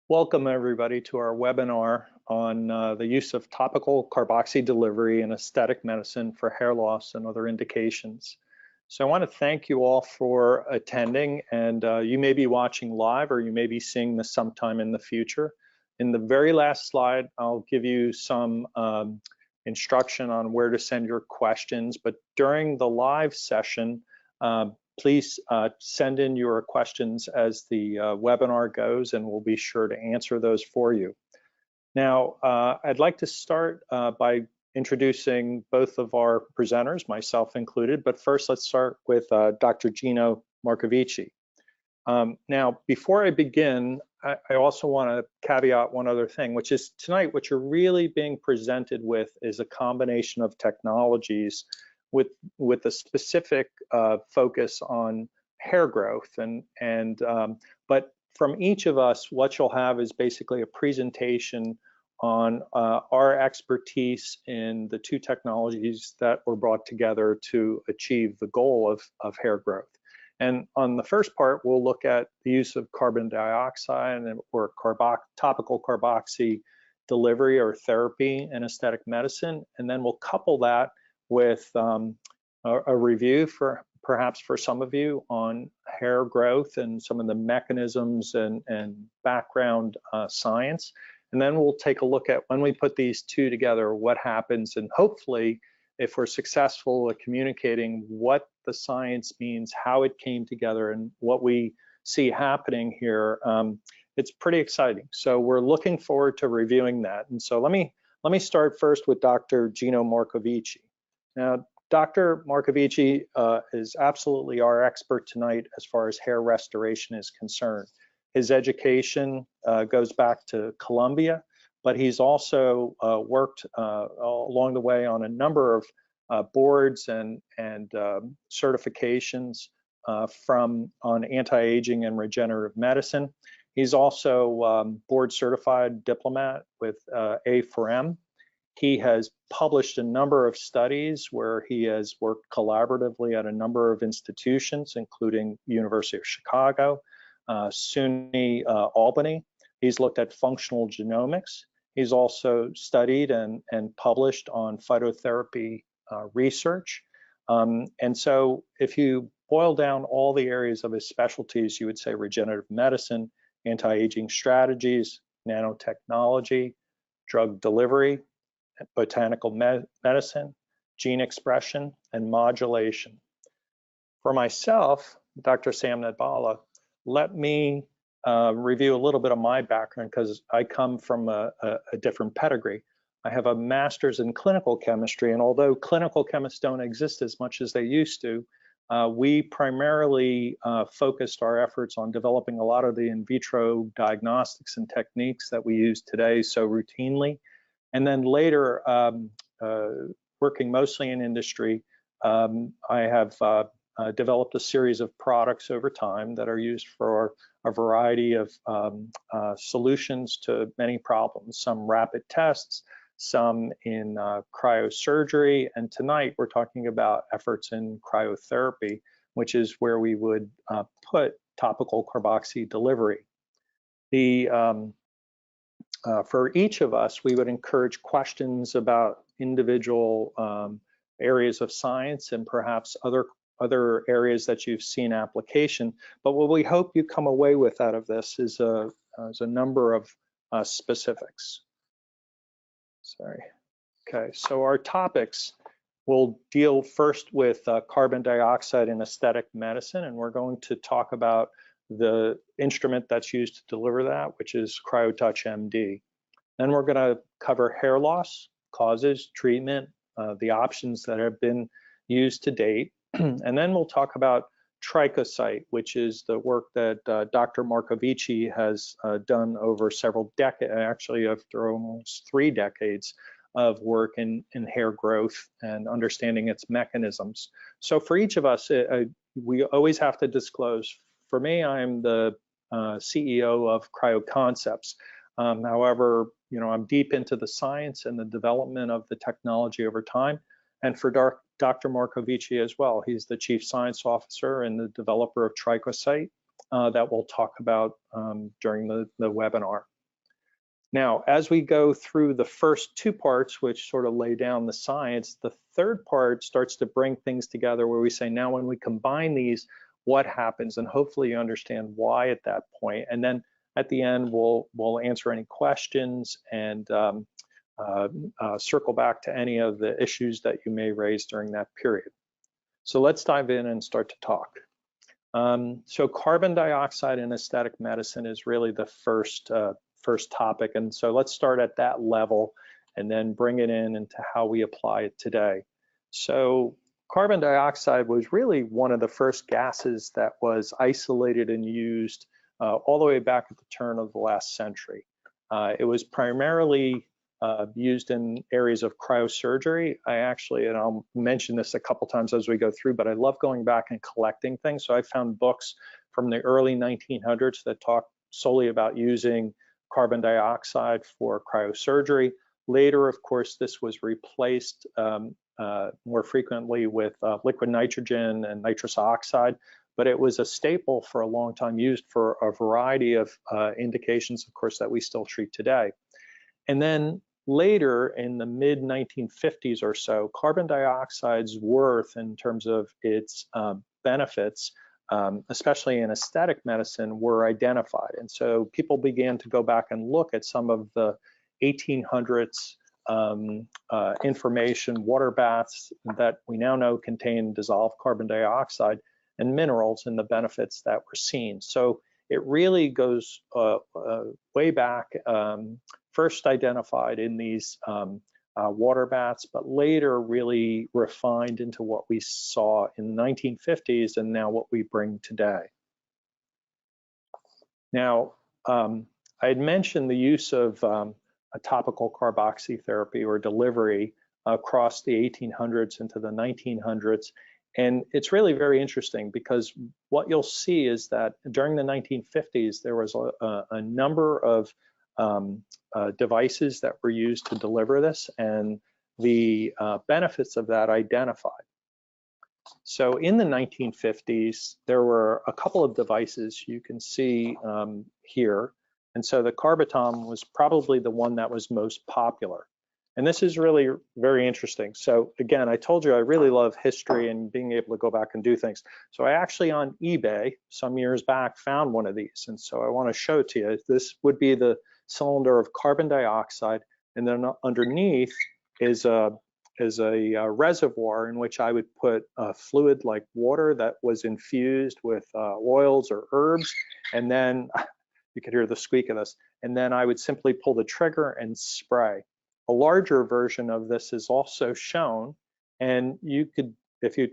Welcome everybody to our webinar on the use of topical carboxy delivery in aesthetic medicine for hair loss and other indications. So I want to thank you all for attending, and you may be watching live or you may be seeing this sometime in the future. In the very last slide, I'll give you some instruction on where to send your questions, but during the live session, please send in your questions as the webinar goes, and we'll be sure to answer those for you. Now, I'd like to start by introducing both of our presenters, myself included, but first let's start with Dr. Gino Marcovici. Now, before I begin, I also want to caveat one other thing, which is tonight what you're really being presented with is a combination of technologies with a specific focus on hair growth, but from each of us, what you'll have is basically a presentation on our expertise in the two technologies that were brought together to achieve the goal of hair growth. And on the first part, we'll look at the use of carbon dioxide or topical carboxy delivery or therapy in aesthetic medicine, and then we'll couple that with a review perhaps for some of you on hair growth and some of the mechanisms and background science. And then we'll take a look at when we put these two together, what happens, and hopefully if we're successful at communicating what the science means, how it came together, and what we see happening here, it's pretty exciting. So we're looking forward to reviewing that. And so let me start first with Dr. Gino Marcovici. Now, Dr. Marcovici is absolutely our expert tonight as far as hair restoration is concerned. His education goes back to Columbia, but he's also worked along the way on a number of boards and certifications on anti-aging and regenerative medicine. He's also board certified diplomat with A4M. He has published a number of studies where he has worked collaboratively at a number of institutions, including University of Chicago, SUNY Albany. He's looked at functional genomics. He's also studied and published on phytotherapy research. And so if you boil down all the areas of his specialties, you would say regenerative medicine, anti-aging strategies, nanotechnology, drug delivery, botanical medicine, gene expression, and modulation. For myself, Dr. Sam Nadbala, let me review a little bit of my background because I come from a different pedigree. I have a master's in clinical chemistry, and although clinical chemists don't exist as much as they used to, we primarily focused our efforts on developing a lot of the in vitro diagnostics and techniques that we use today so routinely. And then later, working mostly in industry, I have developed a series of products over time that are used for a variety of solutions to many problems, some rapid tests, some in cryosurgery, and tonight we're talking about efforts in cryotherapy, which is where we would put topical carboxy delivery. For each of us, we would encourage questions about individual areas of science and perhaps other areas that you've seen application. But what we hope you come away with out of this is a number of specifics. Sorry. Okay, so our topics will deal first with carbon dioxide in aesthetic medicine, and we're going to talk about the instrument that's used to deliver that, which is CryoTouch MD. Then we're going to cover hair loss, causes, treatment, the options that have been used to date. And then we'll talk about trichocyte, which is the work that Dr. Marcovici has done over several decades, actually after almost 3 decades of work in hair growth and understanding its mechanisms. So for each of us, we always have to disclose. For me, I'm the CEO of CryoConcepts. However, I'm deep into the science and the development of the technology over time. And for Dr. Marcovici as well, he's the Chief Science Officer and the developer of trichocyte that we'll talk about during the webinar. Now, as we go through the first two parts, which sort of lay down the science, the third part starts to bring things together where we say, now when we combine these, what happens? And hopefully you understand why at that point. And then at the end, we'll answer any questions and circle back to any of the issues that you may raise during that period. So let's dive in and start to talk. So carbon dioxide in aesthetic medicine is really the first topic. And so let's start at that level and then bring it in into how we apply it today. So carbon dioxide was really one of the first gases that was isolated and used all the way back at the turn of the last century. It was primarily used in areas of cryosurgery. and I'll mention this a couple times as we go through, but I love going back and collecting things. So I found books from the early 1900s that talk solely about using carbon dioxide for cryosurgery. Later, of course, this was replaced more frequently with liquid nitrogen and nitrous oxide, but it was a staple for a long time, used for a variety of indications, of course, that we still treat today. And then later, in the mid-1950s or so, carbon dioxide's worth in terms of its benefits, especially in aesthetic medicine, were identified. And so people began to go back and look at some of the 1800s information, water baths that we now know contain dissolved carbon dioxide and minerals, and the benefits that were seen. So it really goes way back, first identified in these water baths, but later really refined into what we saw in the 1950s and now what we bring today. Now, I had mentioned the use of a topical carboxy therapy or delivery across the 1800s into the 1900s. And it's really very interesting because what you'll see is that during the 1950s, there was a number of devices that were used to deliver this, and the benefits of that identified. So in the 1950s, there were a couple of devices you can see here. And so the Carbotom was probably the one that was most popular. And this is really very interesting. So again, I told you I really love history and being able to go back and do things. So I actually on eBay some years back found one of these. And so I want to show it to you. This would be the cylinder of carbon dioxide. And then underneath is a reservoir in which I would put a fluid like water that was infused with oils or herbs. And then you could hear the squeak of this. And then I would simply pull the trigger and spray. A larger version of this is also shown, and you could, if you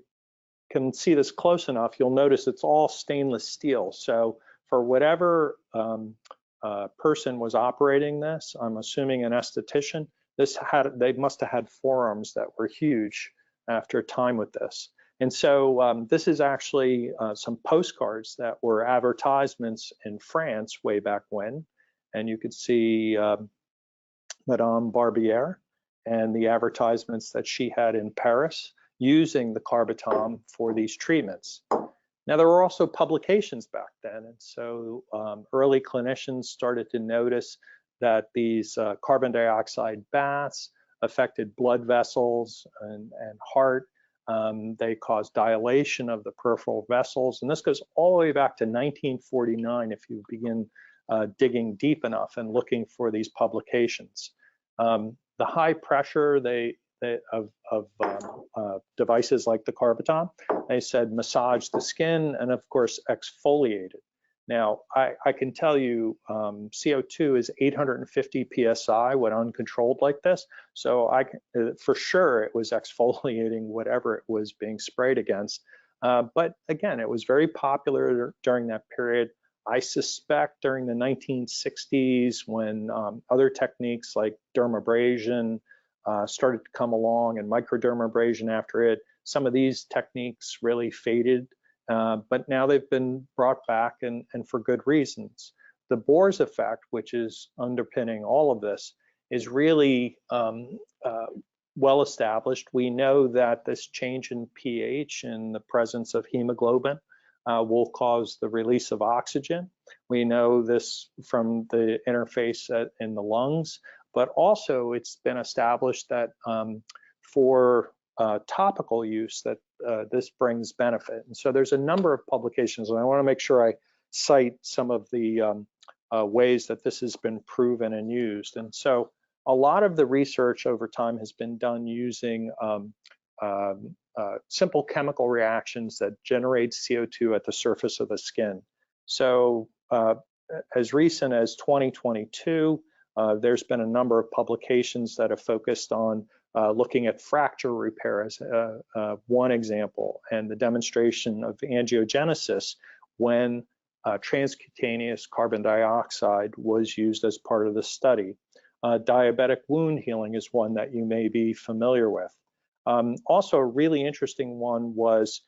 can see this close enough, you'll notice it's all stainless steel. So for whatever person was operating this, I'm assuming an esthetician, they must have had forearms that were huge after time with this. And so this is actually some postcards that were advertisements in France way back when, and you could see Madame Barbier and the advertisements that she had in Paris using the Carbotom for these treatments. Now, there were also publications back then, and so early clinicians started to notice that these carbon dioxide baths affected blood vessels and heart. They caused dilation of the peripheral vessels, and this goes all the way back to 1949 if you begin digging deep enough and looking for these publications. The high pressure of devices like the Carbotom, they said massage the skin and of course exfoliated. Now I can tell you CO2 is 850 psi when uncontrolled like this, so for sure it was exfoliating whatever it was being sprayed against. But again, it was very popular during that period. I suspect during the 1960s when other techniques like dermabrasion started to come along and microdermabrasion after it, some of these techniques really faded, but now they've been brought back and for good reasons. The Bohr's effect, which is underpinning all of this, is really well established. We know that this change in pH in the presence of hemoglobin will cause the release of oxygen. We know this from the interface in the lungs, but also it's been established that for topical use that this brings benefit. And so there's a number of publications, and I want to make sure I cite some of the ways that this has been proven and used. And so a lot of the research over time has been done using simple chemical reactions that generate CO2 at the surface of the skin. So as recent as 2022, there's been a number of publications that have focused on looking at fracture repair as one example, and the demonstration of angiogenesis when transcutaneous carbon dioxide was used as part of the study. Diabetic wound healing is one that you may be familiar with. Also, a really interesting one was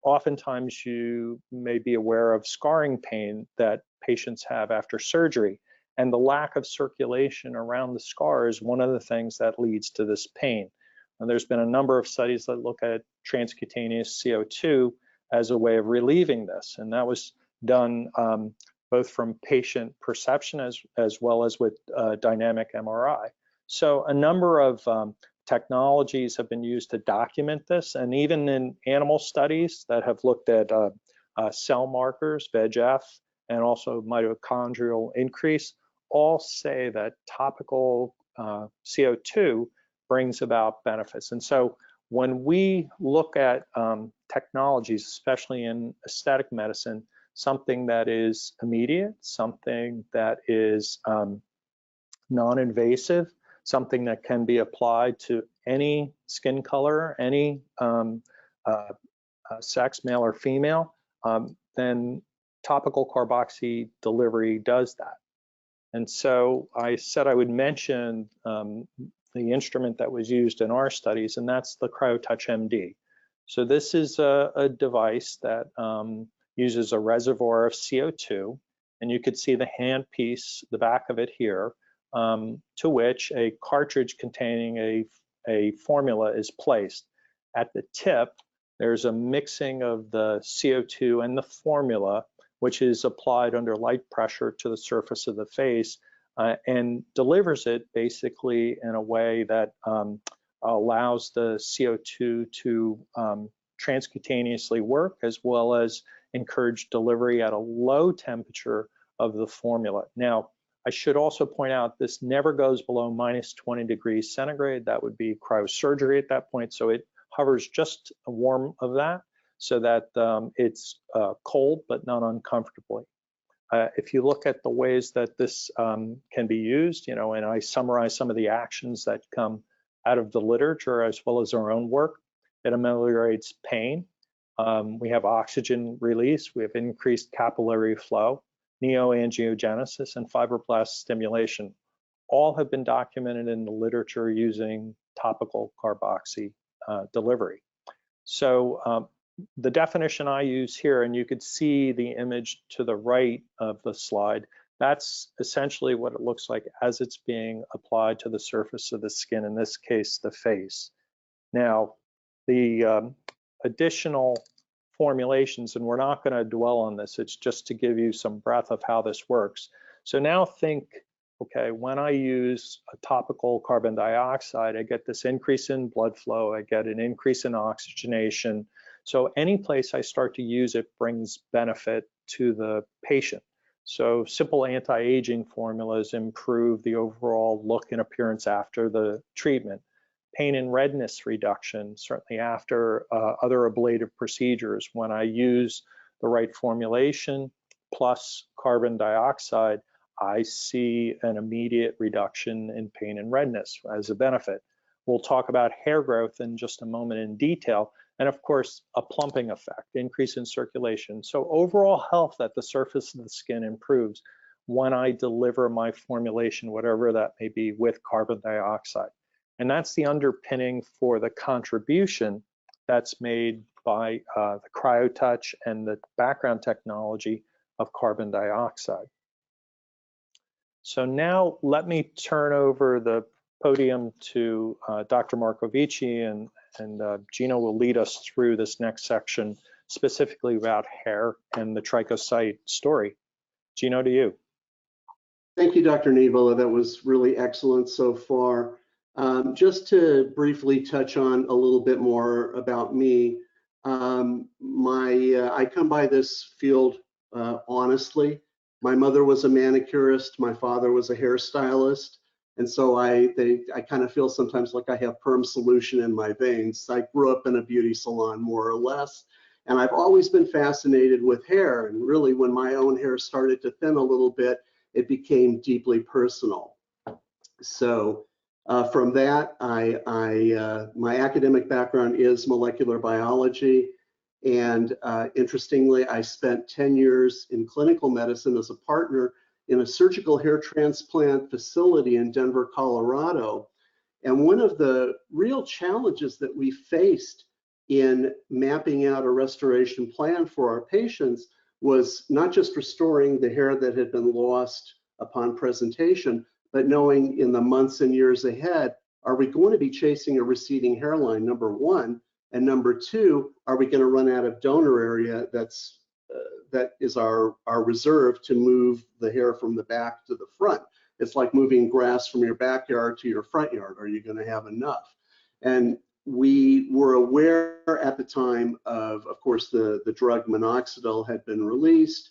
oftentimes you may be aware of scarring pain that patients have after surgery, and the lack of circulation around the scar is one of the things that leads to this pain. And there's been a number of studies that look at transcutaneous CO2 as a way of relieving this, and that was done both from patient perception as well as with dynamic MRI. So a number of technologies have been used to document this, and even in animal studies that have looked at cell markers, VEGF, and also mitochondrial increase, all say that topical CO2 brings about benefits. And so when we look at technologies, especially in aesthetic medicine, something that is immediate, something that is non-invasive, something that can be applied to any skin color, any sex, male or female, then topical carboxy delivery does that. And so I said I would mention the instrument that was used in our studies, and that's the CryoTouch MD. So this is a device that uses a reservoir of CO2, and you could see the handpiece, the back of it here, to which a cartridge containing a formula is placed. At the tip, there's a mixing of the CO2 and the formula, which is applied under light pressure to the surface of the face and delivers it basically in a way that allows the CO2 to transcutaneously work, as well as encourage delivery at a low temperature of the formula. Now, I should also point out this never goes below -20 degrees centigrade. That would be cryosurgery at that point. So it hovers just warm of that so that it's cold but not uncomfortably. If you look at the ways that this can be used, you know, and I summarize some of the actions that come out of the literature as well as our own work, it ameliorates pain. We have oxygen release, we have increased capillary flow, neoangiogenesis, and fibroblast stimulation. All have been documented in the literature using topical carboxy delivery. So the definition I use here, and you could see the image to the right of the slide, that's essentially what it looks like as it's being applied to the surface of the skin, in this case, the face. Now, the additional formulations, and we're not going to dwell on this, it's just to give you some breadth of how this works. So now think, okay, when I use a topical carbon dioxide, I get this increase in blood flow, I get an increase in oxygenation. So any place I start to use it brings benefit to the patient. So simple anti-aging formulas improve the overall look and appearance after the treatment. Pain and redness reduction, certainly after other ablative procedures. When I use the right formulation plus carbon dioxide, I see an immediate reduction in pain and redness as a benefit. We'll talk about hair growth in just a moment in detail, and of course, a plumping effect, increase in circulation. So overall health at the surface of the skin improves when I deliver my formulation, whatever that may be, with carbon dioxide. And that's the underpinning for the contribution that's made by the CryoTouch and the background technology of carbon dioxide. So now let me turn over the podium to Dr. Marcovici, and Gino will lead us through this next section specifically about hair and the trichocyte story. Gino, to you. Thank you, Dr. Nivola. That was really excellent so far. Just to briefly touch on a little bit more about me, I come by this field honestly. My mother was a manicurist, my father was a hairstylist, and so I kind of feel sometimes like I have perm solution in my veins. I grew up in a beauty salon, more or less, and I've always been fascinated with hair. And really, when my own hair started to thin a little bit, it became deeply personal. So from that, my academic background is molecular biology. And interestingly, I spent 10 years in clinical medicine as a partner in a surgical hair transplant facility in Denver, Colorado. And one of the real challenges that we faced in mapping out a restoration plan for our patients was not just restoring the hair that had been lost upon presentation, but knowing in the months and years ahead, are we going to be chasing a receding hairline, number one? And number two, are we going to run out of donor area that is our reserve to move the hair from the back to the front? It's like moving grass from your backyard to your front yard. Are you going to have enough? And we were aware at the time of course, the drug minoxidil had been released,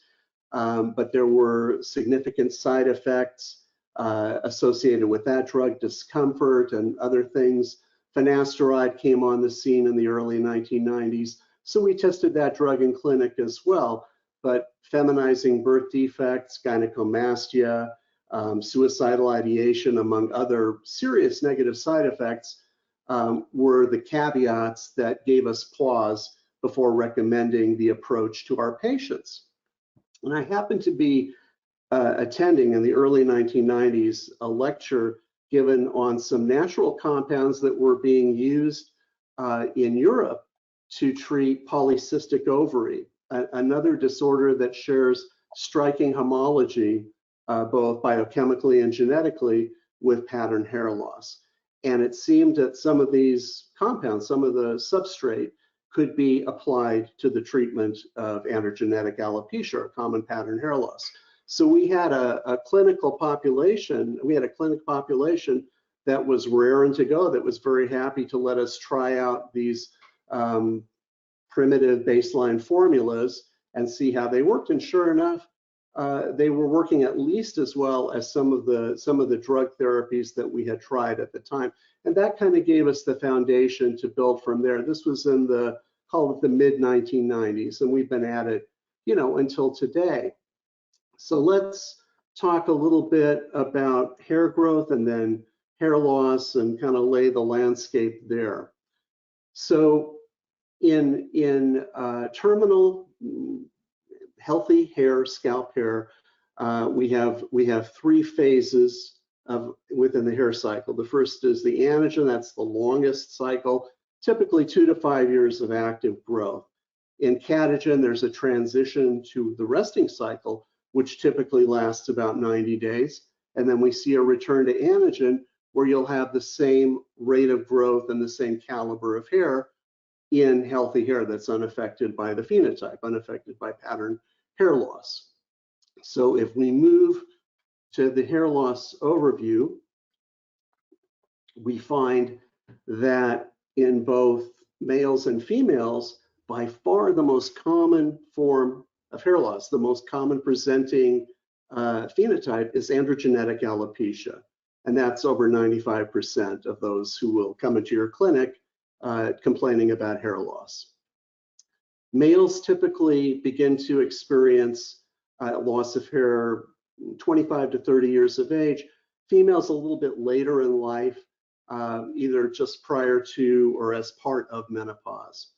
but there were significant side effects associated with that drug, discomfort and other things. Finasteride came on the scene in the early 1990s, so we tested that drug in clinic as well. But feminizing birth defects, gynecomastia, suicidal ideation, among other serious negative side effects, were the caveats that gave us pause before recommending the approach to our patients. And I happened to be attending in the early 1990s a lecture given on some natural compounds that were being used in Europe to treat polycystic ovary, another disorder that shares striking homology, both biochemically and genetically, with pattern hair loss. And it seemed that some of these compounds, some of the substrate, could be applied to the treatment of androgenetic alopecia, or common pattern hair loss. So we had a clinical population, that was raring to go, that was very happy to let us try out these primitive baseline formulas and see how they worked. And sure enough, they were working at least as well as some of the drug therapies that we had tried at the time. And that kind of gave us the foundation to build from there. This was in call it the mid-1990s, and we've been at it, until today. So let's talk a little bit about hair growth and then hair loss and kind of lay the landscape there. So in terminal healthy hair, scalp hair, we have three phases within the hair cycle. The first is the anagen, that's the longest cycle, typically 2 to 5 years of active growth. In catagen, there's a transition to the resting cycle, which typically lasts about 90 days. And then we see a return to anagen, where you'll have the same rate of growth and the same caliber of hair in healthy hair that's unaffected by the phenotype, unaffected by pattern hair loss. So if we move to the hair loss overview, we find that in both males and females, by far the most common form of hair loss, the most common presenting phenotype is androgenetic alopecia. And that's over 95% of those who will come into your clinic complaining about hair loss. Males typically begin to experience loss of hair 25 to 30 years of age. Females a little bit later in life, either just prior to or as part of menopause.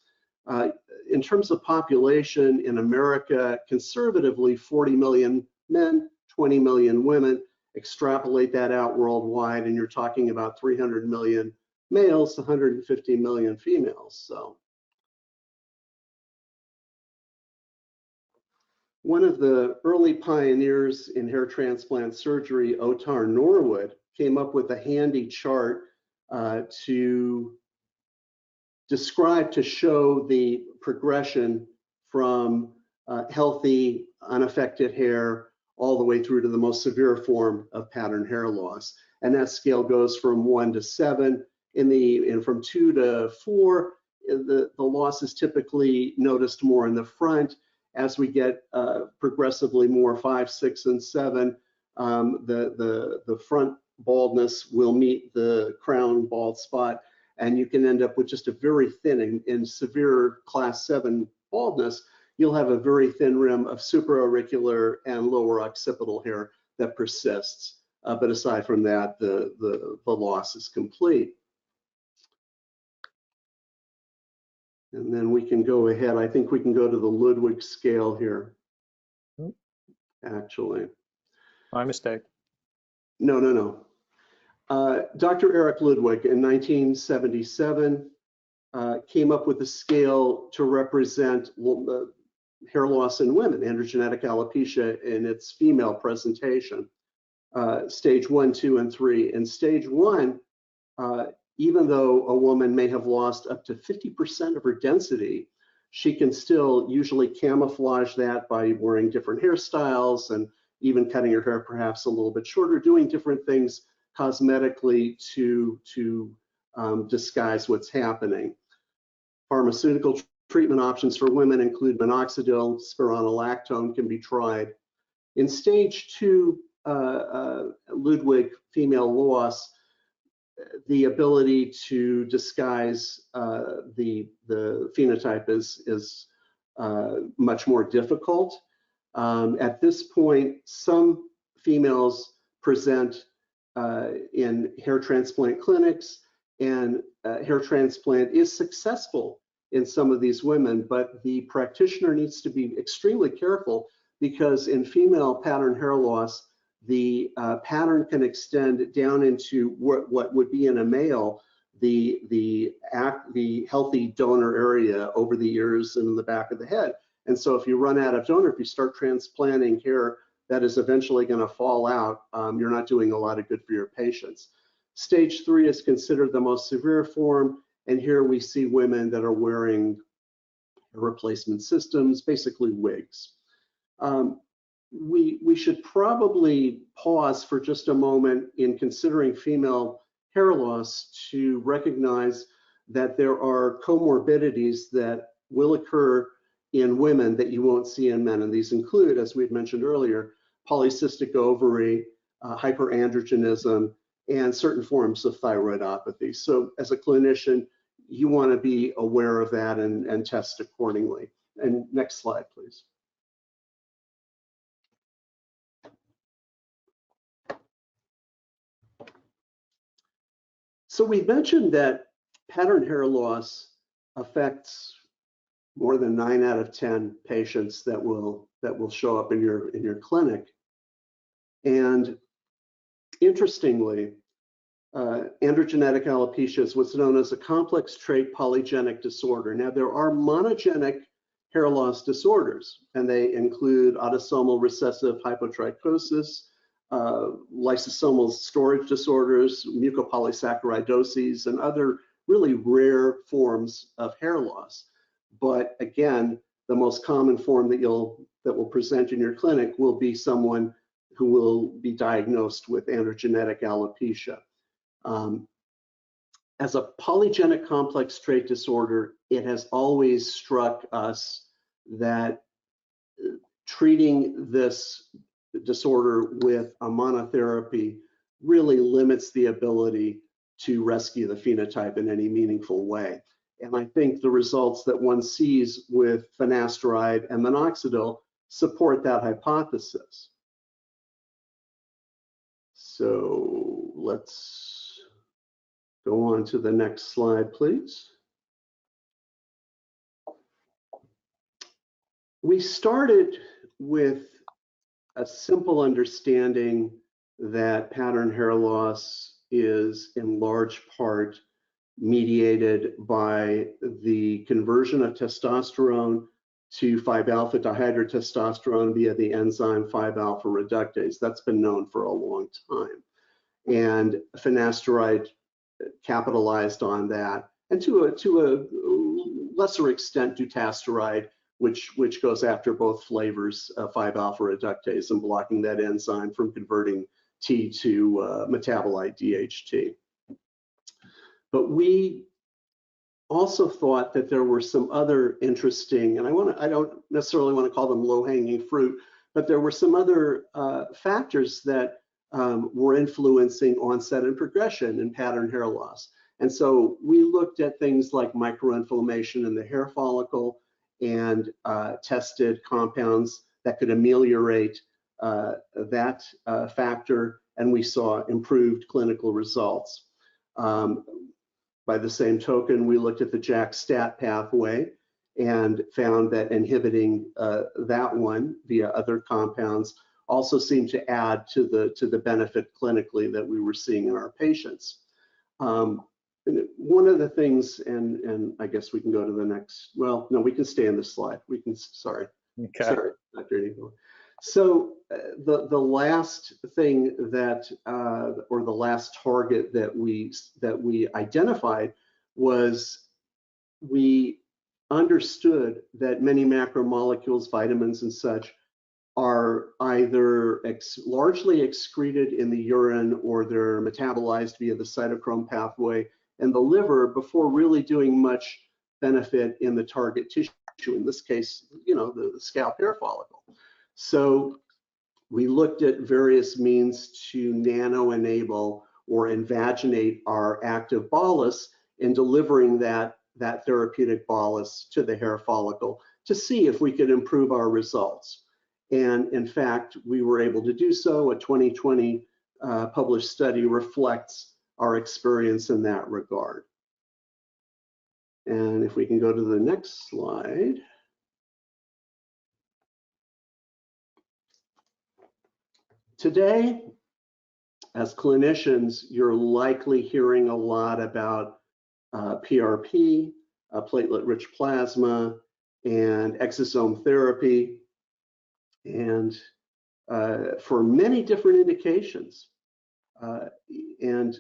In terms of population in America, conservatively 40 million men, 20 million women. Extrapolate that out worldwide, and you're talking about 300 million males, 150 million females. So one of the early pioneers in hair transplant surgery, Otar Norwood, came up with a handy chart to describe, to show the progression from healthy, unaffected hair all the way through to the most severe form of pattern hair loss. And that scale goes from 1 to 7. And from 2 to 4, the loss is typically noticed more in the front. As we get progressively more 5, 6, and 7, the front baldness will meet the crown bald spot, and you can end up with just a very thin, in severe class 7 baldness, you'll have a very thin rim of supraauricular and lower occipital hair that persists. But aside from that, the loss is complete. And then we can go ahead. I think we can go to the Ludwig scale here, actually. My mistake. No. Dr. Eric Ludwig in 1977 came up with a scale to represent hair loss in women, androgenetic alopecia in its female presentation, stage 1, 2, and 3. In stage 1, even though a woman may have lost up to 50% of her density, she can still usually camouflage that by wearing different hairstyles and even cutting her hair perhaps a little bit shorter, doing different things cosmetically to disguise what's happening. Pharmaceutical treatment options for women include minoxidil, spironolactone can be tried. In stage 2, Ludwig female loss, the ability to disguise the phenotype is much more difficult. At this point, some females present in hair transplant clinics, and hair transplant is successful in some of these women, but the practitioner needs to be extremely careful, because in female pattern hair loss, the pattern can extend down into what would be in a male, the healthy donor area over the ears and in the back of the head. And so if you run out of donor, if you start transplanting hair that is eventually going to fall out, you're not doing a lot of good for your patients. Stage 3 is considered the most severe form, and here we see women that are wearing replacement systems, basically wigs. We should probably pause for just a moment in considering female hair loss to recognize that there are comorbidities that will occur in women that you won't see in men. And these include, as we've mentioned earlier, polycystic ovary, hyperandrogenism, and certain forms of thyroidopathy. So as a clinician, you want to be aware of that and test accordingly. And next slide, please. So we mentioned that pattern hair loss affects more than 9 out of 10 patients that will show up in your clinic. And interestingly, androgenetic alopecia is what's known as a complex trait polygenic disorder. Now, there are monogenic hair loss disorders, and they include autosomal recessive hypotrichosis, lysosomal storage disorders, mucopolysaccharidoses, and other really rare forms of hair loss. But again, the most common form that will present in your clinic will be someone who will be diagnosed with androgenetic alopecia. As a polygenic complex trait disorder, it has always struck us that treating this disorder with a monotherapy really limits the ability to rescue the phenotype in any meaningful way. And I think the results that one sees with finasteride and minoxidil support that hypothesis. So let's go on to the next slide, please. We started with a simple understanding that pattern hair loss is in large part mediated by the conversion of testosterone to 5-alpha dihydrotestosterone via the enzyme 5-alpha reductase. That's been known for a long time. And finasteride capitalized on that, and to a lesser extent dutasteride, which goes after both flavors of 5-alpha reductase and blocking that enzyme from converting T to metabolite DHT. But we also thought that there were some other interesting, and I don't necessarily want to call them low-hanging fruit, but there were some other factors that were influencing onset and progression in pattern hair loss. And so we looked at things like microinflammation in the hair follicle and tested compounds that could ameliorate that factor, and we saw improved clinical results. By the same token, we looked at the JAK-STAT pathway and found that inhibiting that one via other compounds also seemed to add to the benefit clinically that we were seeing in our patients. One of the things, and I guess we can go to the next, well, no, we can stay on this slide. We can, sorry. Okay. Sorry, Dr. Eagle. So the last thing that, or the last target that we identified was we understood that many macromolecules, vitamins and such, are either largely excreted in the urine or they're metabolized via the cytochrome pathway in the liver before really doing much benefit in the target tissue, in this case, you know, the scalp hair follicle. So we looked at various means to nano-enable or invaginate our active bolus in delivering that therapeutic bolus to the hair follicle to see if we could improve our results. And in fact, we were able to do so. A 2020 published study reflects our experience in that regard. And if we can go to the next slide. Today, as clinicians, you're likely hearing a lot about PRP, platelet-rich plasma, and exosome therapy, and for many different indications. And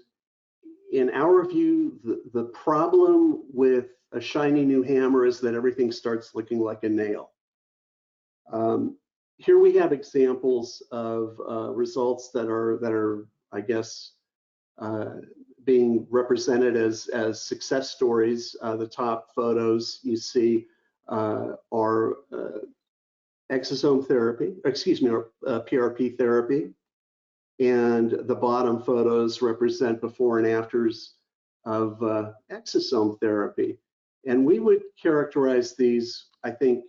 in our view, the problem with a shiny new hammer is that everything starts looking like a nail. Here we have examples of results that are, I guess, being represented as success stories. The top photos you see are exosome therapy, excuse me, or PRP therapy, and the bottom photos represent before and afters of exosome therapy. And we would characterize these, I think,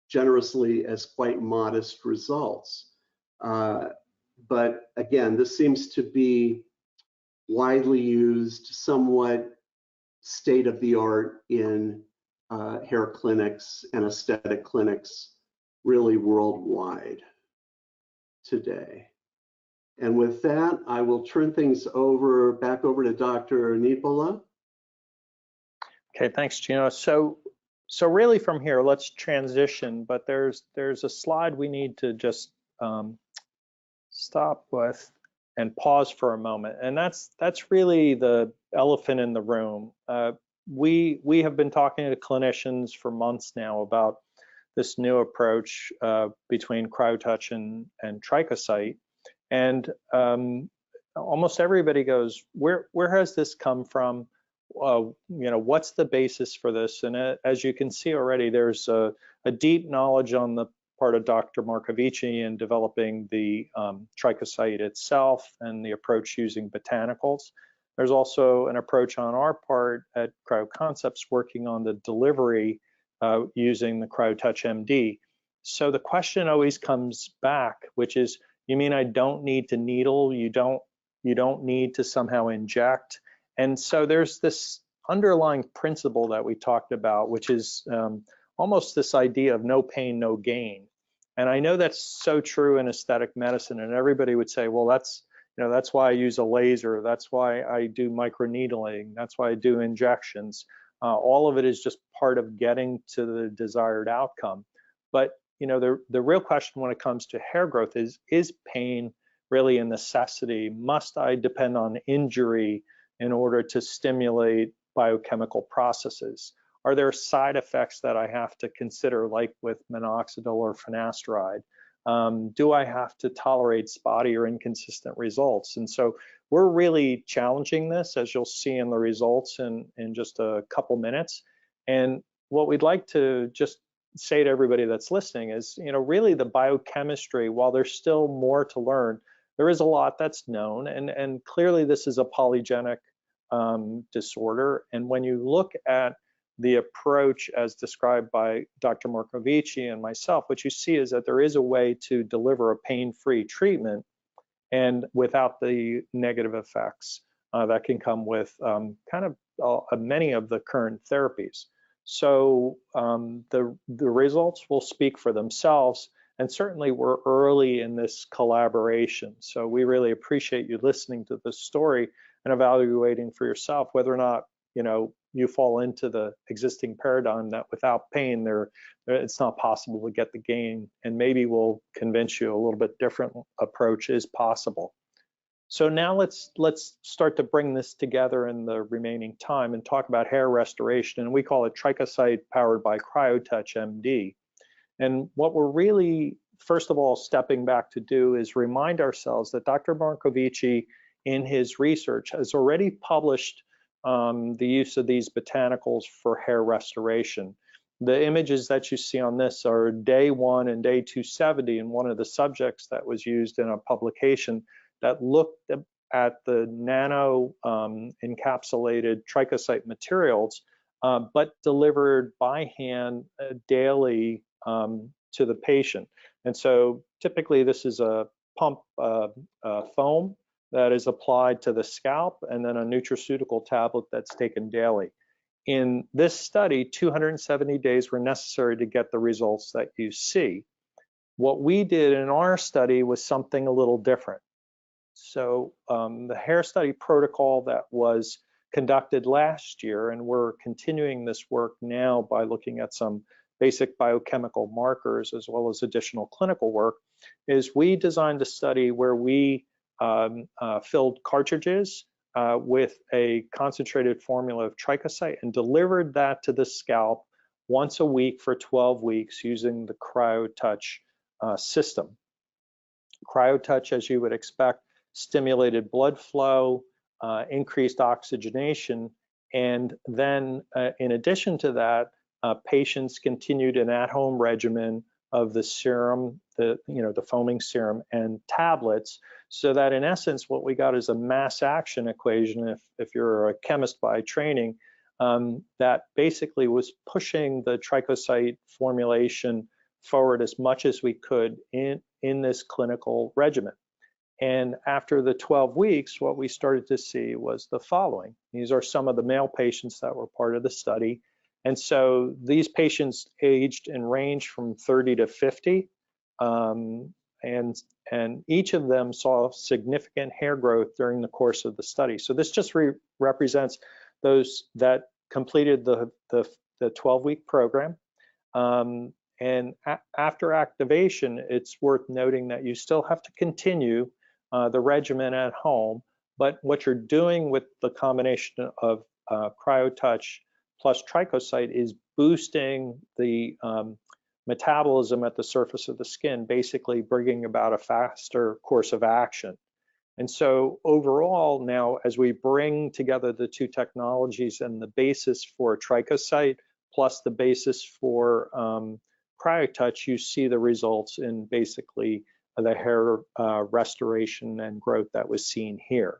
generously as quite modest results. But again, this seems to be widely used, somewhat state-of-the-art in hair clinics and aesthetic clinics, really worldwide today. And with that, I will turn things back over to Dr. Nipola. Okay, thanks, Gino. So really from here, let's transition, but there's a slide we need to just stop with and pause for a moment. And that's really the elephant in the room. We have been talking to clinicians for months now about this new approach between CryoTouch and trichocyte. And almost everybody goes, where has this come from? You know, what's the basis for this? And as you can see already, there's a deep knowledge on the part of Dr. Marcovici in developing the trichocyte itself and the approach using botanicals. There's also an approach on our part at CryoConcepts working on the delivery using the CryoTouch MD. So the question always comes back, which is, you mean I don't need to needle? You don't need to somehow inject? And so there's this underlying principle that we talked about, which is almost this idea of no pain, no gain. And I know that's so true in aesthetic medicine, and everybody would say, well, that's why I use a laser, that's why I do microneedling, that's why I do injections. All of it is just part of getting to the desired outcome. But you know, the real question when it comes to hair growth is pain really a necessity? Must I depend on injury in order to stimulate biochemical processes? Are there side effects that I have to consider, like with minoxidil or finasteride? Do I have to tolerate spotty or inconsistent results? And so we're really challenging this, as you'll see in the results in just a couple minutes. And what we'd like to just say to everybody that's listening is, really the biochemistry, while there's still more to learn, there is a lot that's known, and clearly this is a polygenic disorder. And when you look at the approach as described by Dr. Markovici and myself, what you see is that there is a way to deliver a pain-free treatment and without the negative effects that can come with many of the current therapies. So the results will speak for themselves, and certainly we're early in this collaboration. So we really appreciate you listening to this story and evaluating for yourself whether or not you fall into the existing paradigm that without pain it's not possible to get the gain, and maybe we'll convince you a little bit different approach is possible. So now let's start to bring this together in the remaining time and talk about hair restoration, and we call it Trichocyte powered by CryoTouch MD. And what we're really, first of all, stepping back to do is remind ourselves that Dr. Markovici in his research has already published the use of these botanicals for hair restoration. The images that you see on this are day 1 and day 270, and one of the subjects that was used in a publication that looked at the nano encapsulated trichocyte materials, but delivered by hand daily to the patient. And so typically this is a pump foam that is applied to the scalp, and then a nutraceutical tablet that's taken daily. In this study, 270 days were necessary to get the results that you see. What we did in our study was something a little different. So the hair study protocol that was conducted last year, and we're continuing this work now by looking at some basic biochemical markers as well as additional clinical work, is we designed a study where we filled cartridges with a concentrated formula of trichocyte and delivered that to the scalp once a week for 12 weeks using the CryoTouch system. CryoTouch, as you would expect, stimulated blood flow, increased oxygenation, and then in addition to that, patients continued an at-home regimen of the serum, the foaming serum and tablets, so that in essence what we got is a mass action equation, if you're a chemist by training, that basically was pushing the trichocyte formulation forward as much as we could in this clinical regimen. And after the 12 weeks, what we started to see was the following. These are some of the male patients that were part of the study. And so these patients aged and ranged from 30 to 50, and each of them saw significant hair growth during the course of the study. So this just represents those that completed the 12-week program. And after activation, it's worth noting that you still have to continue the regimen at home, but what you're doing with the combination of CryoTouch plus trichocyte is boosting the metabolism at the surface of the skin, basically bringing about a faster course of action. And so overall now, as we bring together the two technologies and the basis for trichocyte plus the basis for CryoTouch, you see the results in basically the hair restoration and growth that was seen here.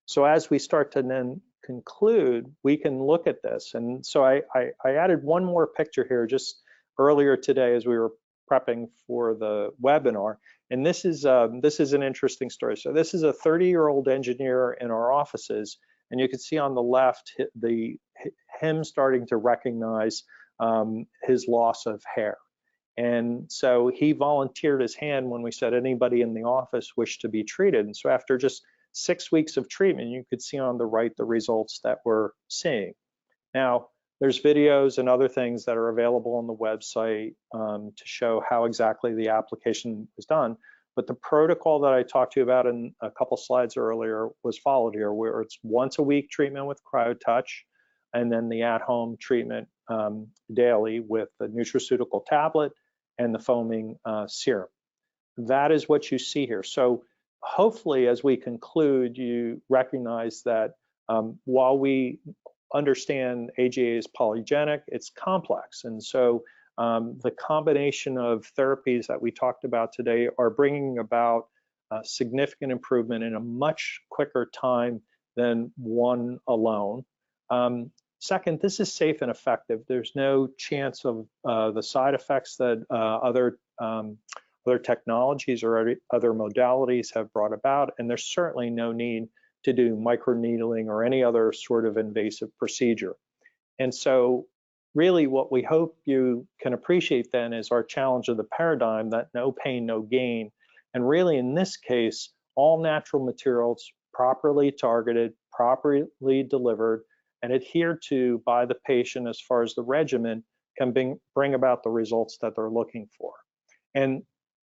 So as we start to then conclude, we can look at this. And so I added one more picture here just earlier today as we were prepping for the webinar. And this is an interesting story. So this is a 30-year-old engineer in our offices, and you can see on the left him starting to recognize his loss of hair. And so he volunteered his hand when we said anybody in the office wished to be treated. And so after just 6 weeks of treatment, you could see on the right the results that we're seeing. Now, there's videos and other things that are available on the website to show how exactly the application was done. But the protocol that I talked to you about in a couple slides earlier was followed here, where it's once a week treatment with CryoTouch, and then the at-home treatment daily with the nutraceutical tablet and the foaming serum. That is what you see here. So hopefully, as we conclude, you recognize that while we understand AGA is polygenic, it's complex. And so the combination of therapies that we talked about today are bringing about significant improvement in a much quicker time than one alone. Second, this is safe and effective. There's no chance of the side effects that other technologies or other modalities have brought about, and there's certainly no need to do microneedling or any other sort of invasive procedure. And so really what we hope you can appreciate then is our challenge of the paradigm that no pain, no gain. And really in this case, all natural materials properly targeted, properly delivered, and adhered to by the patient as far as the regimen can bring about the results that they're looking for. And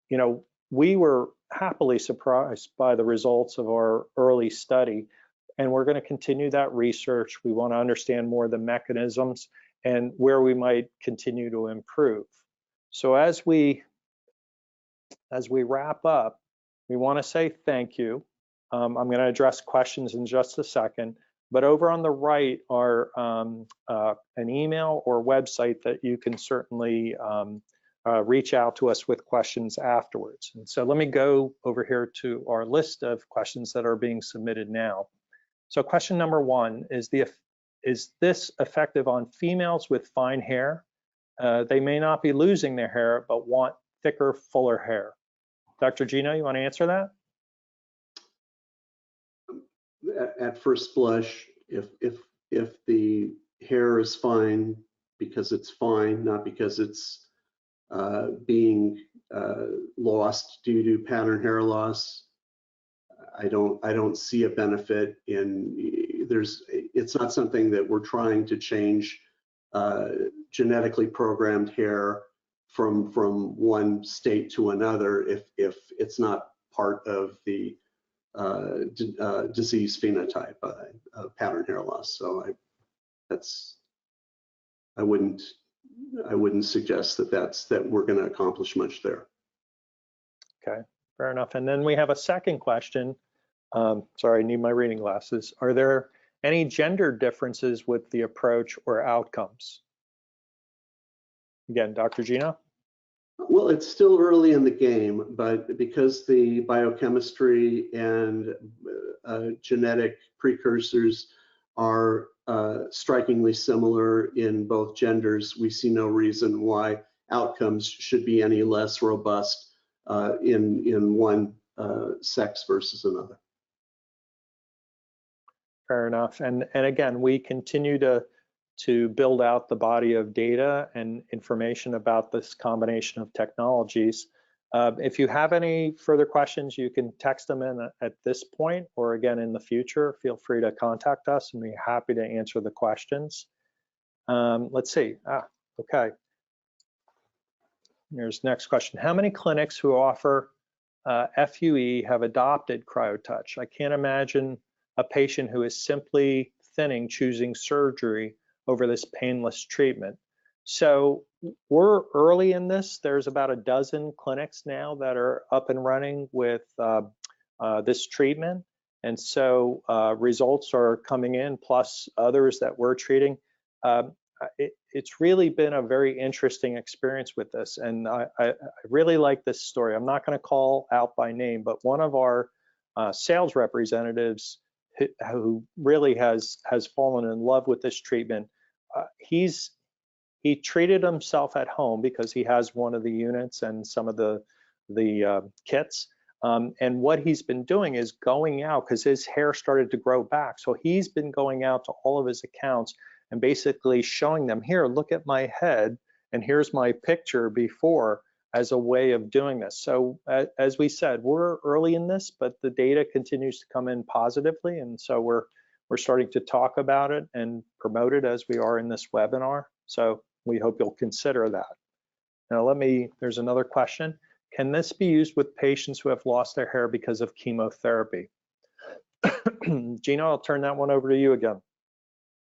you know, we were happily surprised by the results of our early study, and we're going to continue that research. We want to understand more of the mechanisms and where we might continue to improve. So as we wrap up, we want to say thank you. I'm going to address questions in just a second, but over on the right are an email or website that you can certainly reach out to us with questions afterwards. And so let me go over here to our list of questions that are being submitted now. So question number one is this effective on females with fine hair? They may not be losing their hair, but want thicker, fuller hair. Dr. Gino, you want to answer that? At first blush, if the hair is fine because it's fine, not because it's being lost due to pattern hair loss, I don't see a benefit in. It's not something that we're trying to change genetically programmed hair from one state to another if it's not part of the disease phenotype, pattern hair loss. So I wouldn't suggest that we're going to accomplish much there. Okay, fair enough. And then we have a second question. Sorry, I need my reading glasses. Are there any gender differences with the approach or outcomes? Again, Dr. Gino? Well, it's still early in the game, but because the biochemistry and genetic precursors are strikingly similar in both genders, we see no reason why outcomes should be any less robust in one sex versus another. Fair enough. And again, we continue to build out the body of data and information about this combination of technologies. If you have any further questions, you can text them in at this point, or again in the future. Feel free to contact us and we're happy to answer the questions. Let's see. Okay. Here's the next question. How many clinics who offer FUE have adopted CryoTouch? I can't imagine a patient who is simply thinning choosing surgery over this painless treatment. So we're early in this. There's about a dozen clinics now that are up and running with this treatment. And so results are coming in, plus others that we're treating. It's really been a very interesting experience with this. And I really like this story. I'm not going to call out by name, but one of our sales representatives who really has fallen in love with this treatment, he treated himself at home because he has one of the units and some of the kits. And what he's been doing is going out because his hair started to grow back. So he's been going out to all of his accounts and basically showing them, here, look at my head, and here's my picture before, as a way of doing this. So as we said, we're early in this, but the data continues to come in positively. And so we're starting to talk about it and promote it as we are in this webinar. So we hope you'll consider that. Now there's another question. Can this be used with patients who have lost their hair because of chemotherapy? Gino, I'll turn that one over to you again.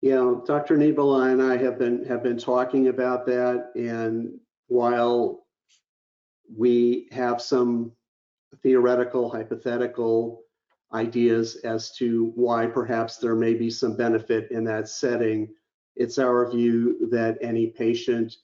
You know, Dr. Nibola and I have been talking about that, and while we have some theoretical, hypothetical ideas as to why perhaps there may be some benefit in that setting, it's our view that any patient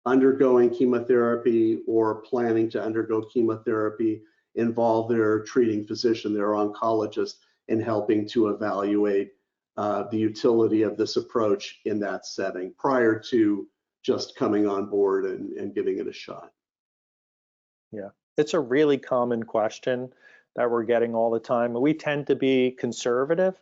undergoing chemotherapy or planning to undergo chemotherapy involve their treating physician, their oncologist, in helping to evaluate the utility of this approach in that setting prior to just coming on board and giving it a shot. Yeah, it's a really common question that we're getting all the time. We tend to be conservative,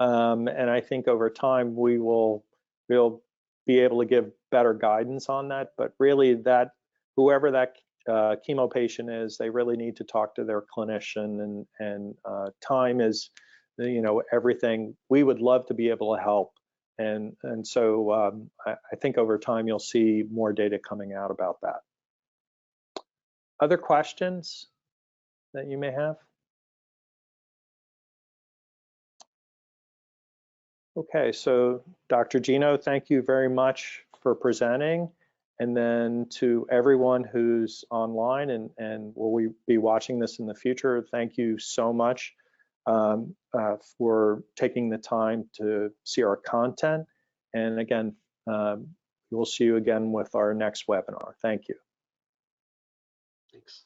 and I think over time we'll be able to give better guidance on that. But really, that whoever that chemo patient is, they really need to talk to their clinician, and time is, you know, everything. We would love to be able to help, and so I think over time you'll see more data coming out about that. Other questions that you may have? Okay, so Dr. Gino, thank you very much for presenting. And then to everyone who's online and will be watching this in the future, thank you so much for taking the time to see our content. And again, we'll see you again with our next webinar. Thank you. Thanks.